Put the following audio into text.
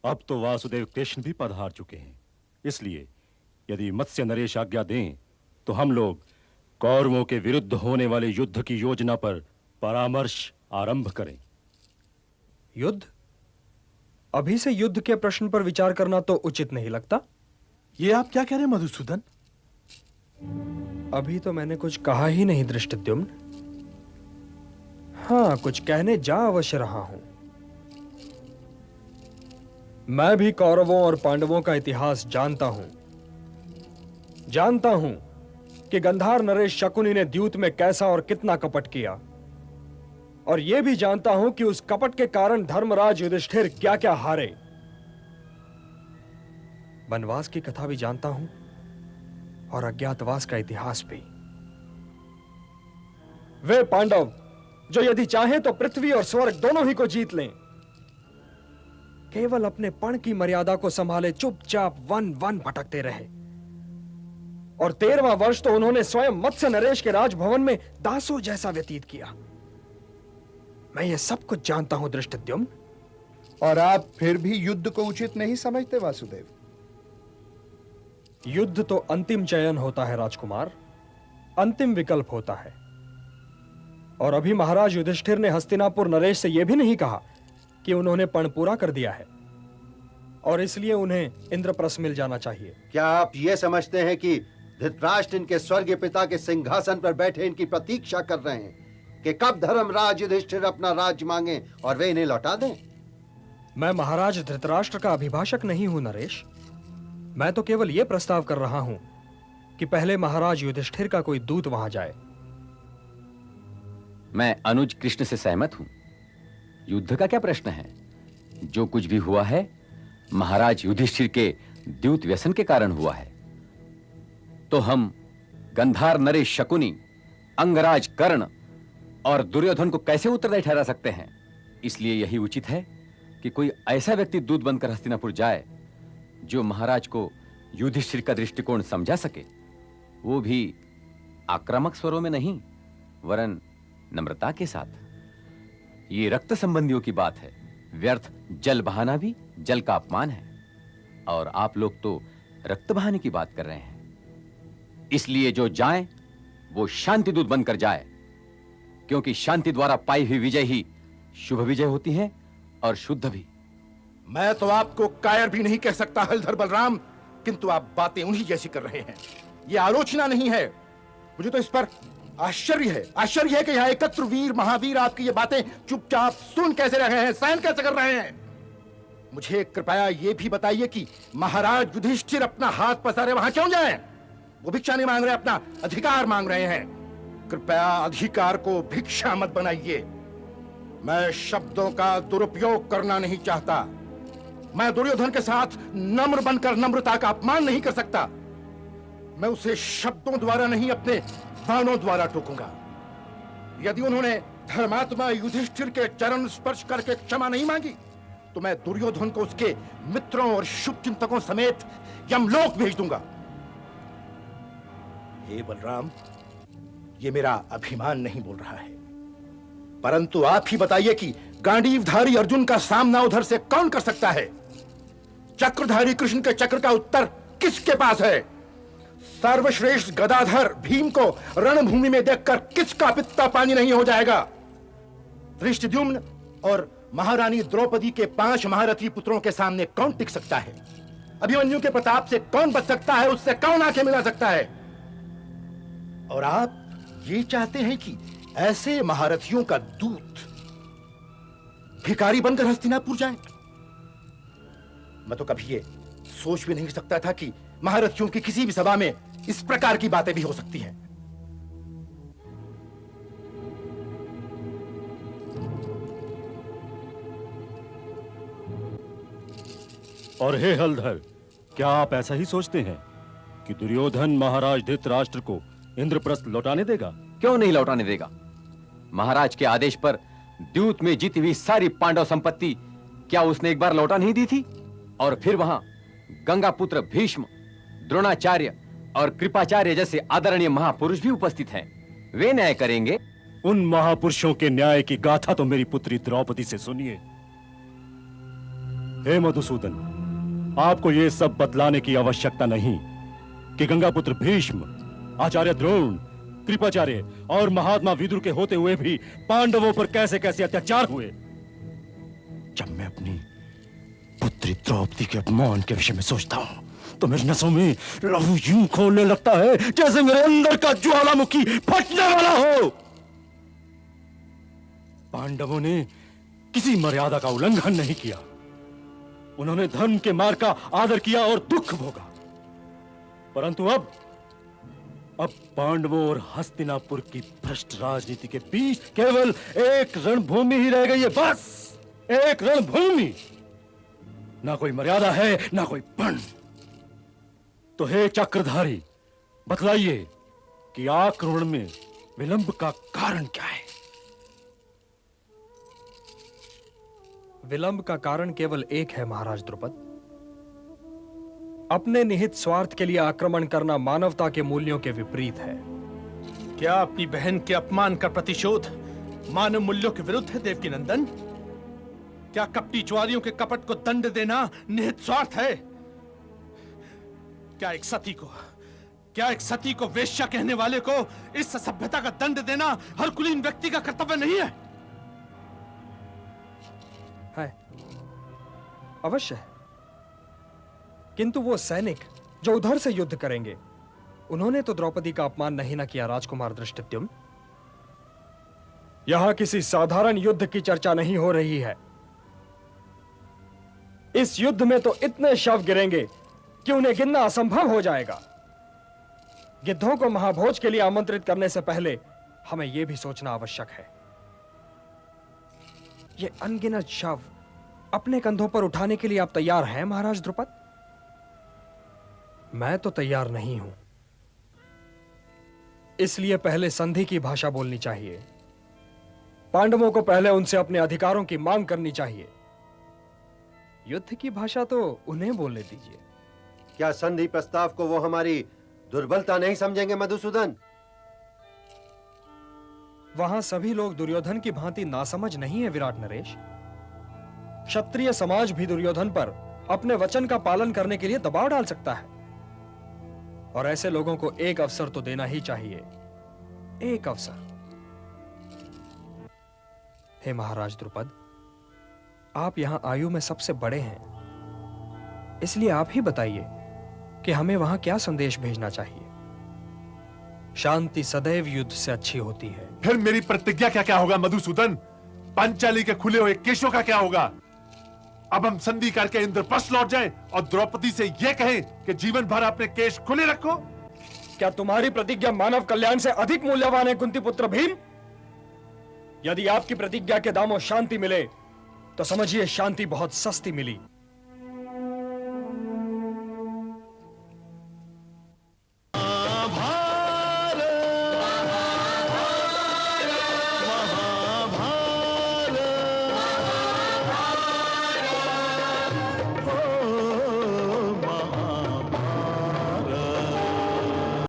अब तो वासुदेव कृष्ण भी पधार चुके हैं, इसलिए यदि मत्स्य नरेश आज्ञा दें तो हम लोग कौरवों के विरुद्ध होने वाले युद्ध की योजना पर परामर्श आरंभ करें। युद्ध? अभी से युद्ध के प्रश्न पर विचार करना तो उचित नहीं लगता। ये आप क्या कह रहे हैं मधुसूदन? अभी तो मैंने कुछ कहा ही नहीं धृष्टद्युम्न। हाँ, कुछ कहने जा अवश्य रहा हूं। मैं भी कौरवों और पांडवों का इतिहास जानता हूं कि गंधार नरेश शकुनी ने द्यूत में कैसा और कितना कपट किया, और यह भी जानता हूं कि उस कपट के कारण धर्मराज युधिष्ठिर क्या क्या हारे। वनवास की कथा भी जानता हूं और अज्ञातवास का इतिहास भी। वे पांडव जो यदि चाहें तो पृथ्वी और स्वर्ग दोनों ही को जीत लें, केवल अपने पण की मर्यादा को संभाले चुपचाप वन वन भटकते रहे। और 13वां वर्ष तो उन्होंने स्वयं मत्स्य नरेश के राजभवन में दासों जैसा व्यतीत किया। मैं ये सब कुछ जानता हूं धृष्टद्युम्न। और आप फिर भी युद्ध को उचित नहीं समझते वासुदेव? युद्ध तो अंतिम चयन होता है राजकुमार, अंतिम विकल्प होता है। और अभी महाराज युधिष्ठिर ने हस्तिनापुर नरेश से यह भी नहीं कहा कि उन्होंने पण पूरा कर दिया है और इसलिए उन्हें इंद्रप्रस्थ मिल जाना चाहिए। क्या आप ये समझते हैं कि धृतराष्ट्र इनके स्वर्गीय पिता के सिंहासन पर बैठे इनकी प्रतीक्षा कर रहे हैं कि कब धर्मराज युधिष्ठिर अपना राज्य मांगे और वे इन्हें लौटा दें? मैं महाराज धृतराष्ट्र का अभिभाषक नहीं हूं नरेश। मैं तो केवल यह प्रस्ताव कर रहा हूं कि पहले महाराज युधिष्ठिर का कोई दूत वहां जाए। मैं अनुज कृष्ण से सहमत हूं। युद्ध का क्या प्रश्न है? जो कुछ भी हुआ है महाराज युधिष्ठिर के द्यूत व्यसन के कारण हुआ है। तो हम गंधार नरेश शकुनी, अंगराज कर्ण और दुर्योधन को कैसे उत्तरदायी ठहरा सकते हैं? इसलिए यही उचित है कि कोई ऐसा व्यक्ति दूत बनकर हस्तिनापुर जाए जो महाराज को युधिष्ठिर का दृष्टिकोण समझा सके, वो भी आक्रामक स्वरों में नहीं वरन नम्रता के साथ। ये रक्त संबंधियों की बात है। व्यर्थ जल बहाना भी जल का अपमान है, और आप लोग तो रक्त बहाने की बात कर रहे हैं। इसलिए जो जाए वो शांति दूत बनकर जाए, क्योंकि शांति द्वारा पाई हुई विजय ही शुभ विजय होती है और शुद्ध भी। मैं तो आपको कायर भी नहीं कह सकता हलधर बलराम, किंतु आप बातें उन्हीं जैसी कर रहे हैं। यह आलोचना नहीं है। मुझे तो इस पर आश्चर्य है कि यहाँ एकत्र वीर महावीर आपकी ये बातें चुपचाप सुन कैसे रहे हैं, सहन कैसे कर रहे हैं। मुझे कृपया ये भी बताइए कि महाराज युधिष्ठिर अपना हाथ पसारे वहां क्यों जाएं? वो भिक्षा नहीं मांग रहे, अपना अधिकार मांग रहे हैं। कृपया अधिकार को भिक्षा मत बनाइए। मैं शब्दों का दुरुपयोग करना नहीं चाहता। मैं दुर्योधन के साथ नम्र बनकर नम्रता का अपमान नहीं कर सकता। मैं उसे शब्दों द्वारा नहीं, अपने बाणों द्वारा टोकूंगा। यदि उन्होंने धर्मात्मा युधिष्ठिर के चरण स्पर्श करके क्षमा नहीं मांगी, तो मैं दुर्योधन को उसके मित्रों और शुभचिंतकों समेत यमलोक भेज दूंगा। हे बलराम, ये मेरा अभिमान नहीं बोल रहा है, परंतु आप ही बताइए कि गांडीवधारी अर्जुन का सामना उधर से कौन कर सकता है? चक्रधारी कृष्ण के चक्र का उत्तर किसके पास है? सर्वश्रेष्ठ गदाधर भीम को रणभूमि में देखकर किसका पित्ता पानी नहीं हो जाएगा? धृष्टद्युम्न और महारानी द्रौपदी के 5 महारथी पुत्रों के सामने कौन टिक सकता है? अभिमन्यु के प्रताप से कौन बच सकता है? उससे कौन आंखें मिला सकता है? और आप ये चाहते हैं कि ऐसे महारथियों का दूत भिखारी बनकर हस्तिनापुर जाए? मैं तो कभी ये सोच भी नहीं सकता था कि महारथियों की किसी भी सभा में इस प्रकार की बातें भी हो सकती हैं। और हे हलधर, क्या आप ऐसा ही सोचते हैं कि दुर्योधन महाराज धृतराष्ट्र को इंद्रप्रस्थ लौटाने देगा? क्यों नहीं लौटाने देगा? महाराज के आदेश पर द्यूत में जीती हुई सारी पांडव संपत्ति क्या उसने एक बार लौटा नहीं दी थी? और फिर वहां गंगा पुत्र भीष्म, द्रोणाचार्य और कृपाचार्य जैसे आदरणीय महापुरुष भी उपस्थित हैं। वे न्याय करेंगे। उन महापुरुषों के न्याय की गाथा तो मेरी पुत्री द्रौपदी से सुनिए। हे मधुसूदन, आपको ये सब बतलाने की आवश्यकता नहीं कि गंगापुत्र भीष्म, आचार्य द्रोण, कृपाचार्य और महात्मा विदुर के होते हुए भी पांडवों पर कैसे कैसे अत्याचार हुए। जब मैं अपनी पुत्री द्रौपदी के अपमान के विषय में सोचता हूं तो मेरी नसों में लहू यूं खोलने लगता है जैसे मेरे अंदर का ज्वालामुखी फटने वाला हो। पांडवों ने किसी मर्यादा का उल्लंघन नहीं किया। उन्होंने धर्म के मार्ग का आदर किया और दुख भोगा। परंतु अब पांडवों और हस्तिनापुर की भ्रष्ट राजनीति के बीच केवल एक रणभूमि ही रह गई है, बस एक रणभूमि। ना कोई मर्यादा है, ना कोई पण। तो हे चक्रधारी, बतलाइए कि आक्रमण में विलंब का कारण क्या है? विलंब का कारण केवल एक है महाराज द्रुपद। अपने निहित स्वार्थ के लिए आक्रमण करना मानवता के मूल्यों के विपरीत है। क्या अपनी बहन के अपमान का प्रतिशोध मानव मूल्यों के विरुद्ध है देवकी नंदन? क्या कपटी ज्वारियों के कपट को दंड देना निहित स्वार्थ है? क्या एक सती को वेश्या कहने वाले को इस असभ्यता का दंड देना हर कुलीन व्यक्ति का कर्तव्य नहीं है? है, अवश्य है। किंतु वो सैनिक जो उधर से युद्ध करेंगे, उन्होंने तो द्रौपदी का अपमान नहीं ना किया राजकुमार धृष्टद्युम्न। यहां किसी साधारण युद्ध की चर्चा नहीं हो रही है। इस युद्ध में तो इतने शव गिरेंगे कि उन्हें गिनना असंभव हो जाएगा। गिद्धों को महाभोज के लिए आमंत्रित करने से पहले हमें यह भी सोचना आवश्यक है। ये अनगिनत शव अपने कंधों पर उठाने के लिए आप तैयार हैं महाराज द्रुपद? मैं तो तैयार नहीं हूं। इसलिए पहले संधि की भाषा बोलनी चाहिए। पांडवों को पहले उनसे अपने अधिकारों की मांग करनी चाहिए। युद्ध की भाषा तो उन्हें बोलने दीजिए। क्या संधि प्रस्ताव को वो हमारी दुर्बलता नहीं समझेंगे मधुसूदन? वहां सभी लोग दुर्योधन की भांति नासमझ नहीं है विराट नरेश। क्षत्रिय समाज भी दुर्योधन पर अपने वचन का पालन करने के लिए दबाव डाल सकता है, और ऐसे लोगों को एक अवसर तो देना ही चाहिए। एक अवसर। हे महाराज द्रुपद, आप यहां आयु में सबसे बड़े हैं, इसलिए आप ही बताइए कि हमें वहां क्या संदेश भेजना चाहिए। शांति सदैव युद्ध से अच्छी होती है। फिर मेरी प्रतिज्ञा क्या क्या होगा मधुसूदन? पांचाली के खुले हुए केशों का क्या होगा? अब हम संधि करके इंद्रप्रस्थ लौट जाएं और द्रौपदी से यह कहें कि जीवन भर अपने केश खुले रखो? क्या तुम्हारी प्रतिज्ञा मानव कल्याण से अधिक मूल्यवान है कुंती पुत्र भीम? यदि आपकी प्रतिज्ञा के दामों शांति मिले तो समझिए शांति बहुत सस्ती मिली।